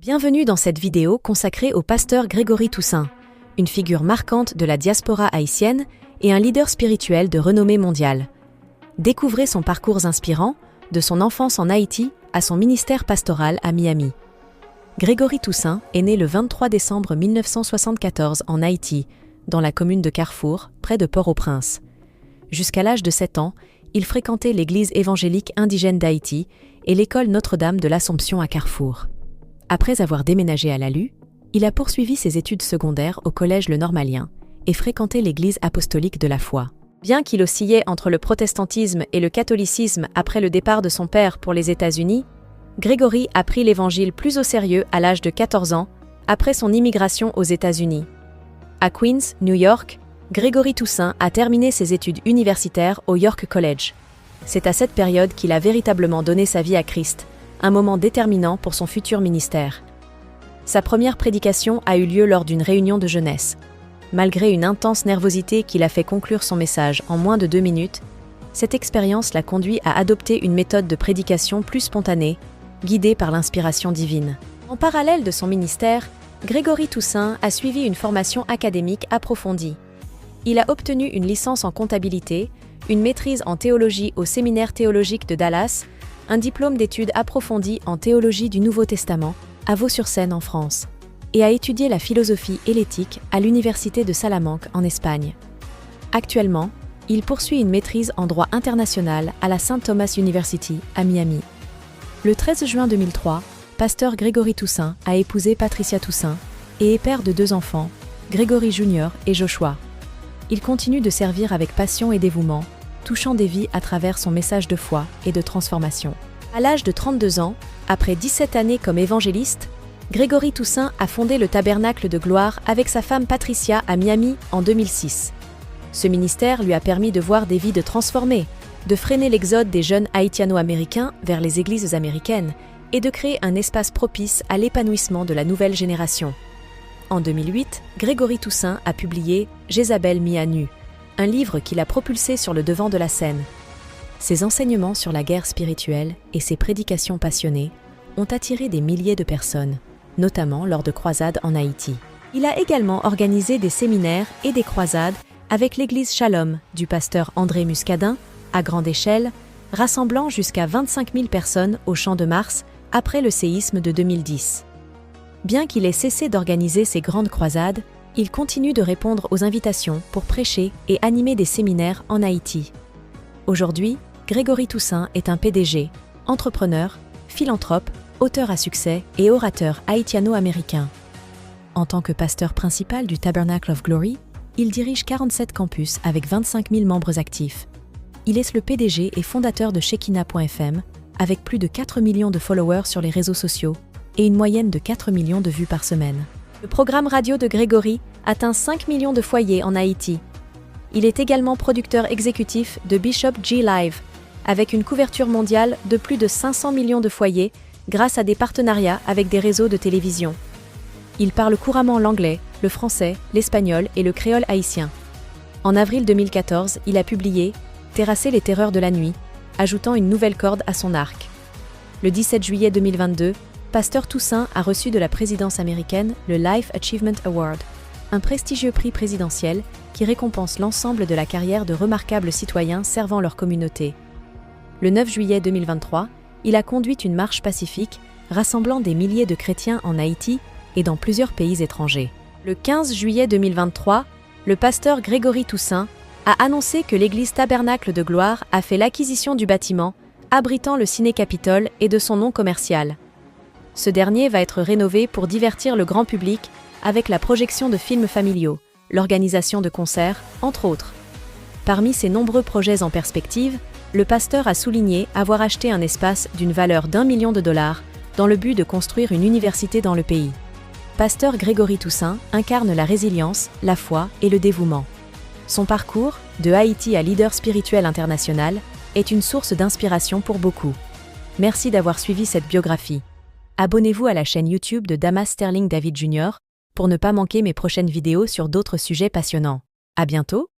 Bienvenue dans cette vidéo consacrée au pasteur Grégory Toussaint, une figure marquante de la diaspora haïtienne et un leader spirituel de renommée mondiale. Découvrez son parcours inspirant, de son enfance en Haïti à son ministère pastoral à Miami. Grégory Toussaint est né le 23 décembre 1974 en Haïti, dans la commune de Carrefour, près de Port-au-Prince. Jusqu'à l'âge de 7 ans, il fréquentait l'église évangélique indigène d'Haïti et l'école Notre-Dame de l'Assomption à Carrefour. Après avoir déménagé à Lalu, il a poursuivi ses études secondaires au collège Le Normalien et fréquenté l'église apostolique de la foi. Bien qu'il oscillait entre le protestantisme et le catholicisme après le départ de son père pour les États-Unis, Grégory a pris l'évangile plus au sérieux à l'âge de 14 ans, après son immigration aux États-Unis. À Queens, New York, Grégory Toussaint a terminé ses études universitaires au York College. C'est à cette période qu'il a véritablement donné sa vie à Christ, un moment déterminant pour son futur ministère. Sa première prédication a eu lieu lors d'une réunion de jeunesse. Malgré une intense nervosité qui l'a fait conclure son message en moins de 2 minutes, cette expérience l'a conduit à adopter une méthode de prédication plus spontanée, guidée par l'inspiration divine. En parallèle de son ministère, Grégory Toussaint a suivi une formation académique approfondie. Il a obtenu une licence en comptabilité, une maîtrise en théologie au séminaire théologique de Dallas, un diplôme d'études approfondies en théologie du Nouveau Testament à Vaux-sur-Seine en France, et a étudié la philosophie et l'éthique à l'Université de Salamanque en Espagne. Actuellement, il poursuit une maîtrise en droit international à la St. Thomas University à Miami. Le 13 juin 2003, pasteur Grégory Toussaint a épousé Patricia Toussaint et est père de 2 enfants, Grégory Jr. et Joshua. Il continue de servir avec passion et dévouement, touchant des vies à travers son message de foi et de transformation. À l'âge de 32 ans, après 17 années comme évangéliste, Grégory Toussaint a fondé le Tabernacle de Gloire avec sa femme Patricia à Miami en 2006. Ce ministère lui a permis de voir des vies de transformées, de freiner l'exode des jeunes haïtiano-américains vers les églises américaines et de créer un espace propice à l'épanouissement de la nouvelle génération. En 2008, Grégory Toussaint a publié « Jézabel mis à nu », un livre qui l'a propulsé sur le devant de la scène. Ses enseignements sur la guerre spirituelle et ses prédications passionnées ont attiré des milliers de personnes, notamment lors de croisades en Haïti. Il a également organisé des séminaires et des croisades avec l'église Shalom du pasteur André Muscadin, à grande échelle, rassemblant jusqu'à 25 000 personnes au Champ de Mars après le séisme de 2010. Bien qu'il ait cessé d'organiser ces grandes croisades, il continue de répondre aux invitations pour prêcher et animer des séminaires en Haïti. Aujourd'hui, Grégory Toussaint est un PDG, entrepreneur, philanthrope, auteur à succès et orateur haïtiano-américain. En tant que pasteur principal du Tabernacle of Glory, il dirige 47 campus avec 25 000 membres actifs. Il est le PDG et fondateur de Shekinah.fm, avec plus de 4 millions de followers sur les réseaux sociaux et une moyenne de 4 millions de vues par semaine. Le programme radio de Grégory atteint 5 millions de foyers en Haïti. Il est également producteur exécutif de Bishop G Live, avec une couverture mondiale de plus de 500 millions de foyers grâce à des partenariats avec des réseaux de télévision. Il parle couramment l'anglais, le français, l'espagnol et le créole haïtien. En avril 2014, il a publié « Terrasser les terreurs de la nuit », ajoutant une nouvelle corde à son arc. Le 17 juillet 2022, pasteur Toussaint a reçu de la présidence américaine le Life Achievement Award, un prestigieux prix présidentiel qui récompense l'ensemble de la carrière de remarquables citoyens servant leur communauté. Le 9 juillet 2023, il a conduit une marche pacifique rassemblant des milliers de chrétiens en Haïti et dans plusieurs pays étrangers. Le 15 juillet 2023, le pasteur Grégory Toussaint a annoncé que l'église Tabernacle de Gloire a fait l'acquisition du bâtiment abritant le Ciné-Capitole et de son nom commercial. Ce dernier va être rénové pour divertir le grand public avec la projection de films familiaux, l'organisation de concerts, entre autres. Parmi ses nombreux projets en perspective, le pasteur a souligné avoir acheté un espace d'une valeur d'1 million de dollars dans le but de construire une université dans le pays. Pasteur Grégory Toussaint incarne la résilience, la foi et le dévouement. Son parcours, de Haïti à leader spirituel international, est une source d'inspiration pour beaucoup. Merci d'avoir suivi cette biographie. Abonnez-vous à la chaîne YouTube de Damas Sterling David Jr. pour ne pas manquer mes prochaines vidéos sur d'autres sujets passionnants. À bientôt!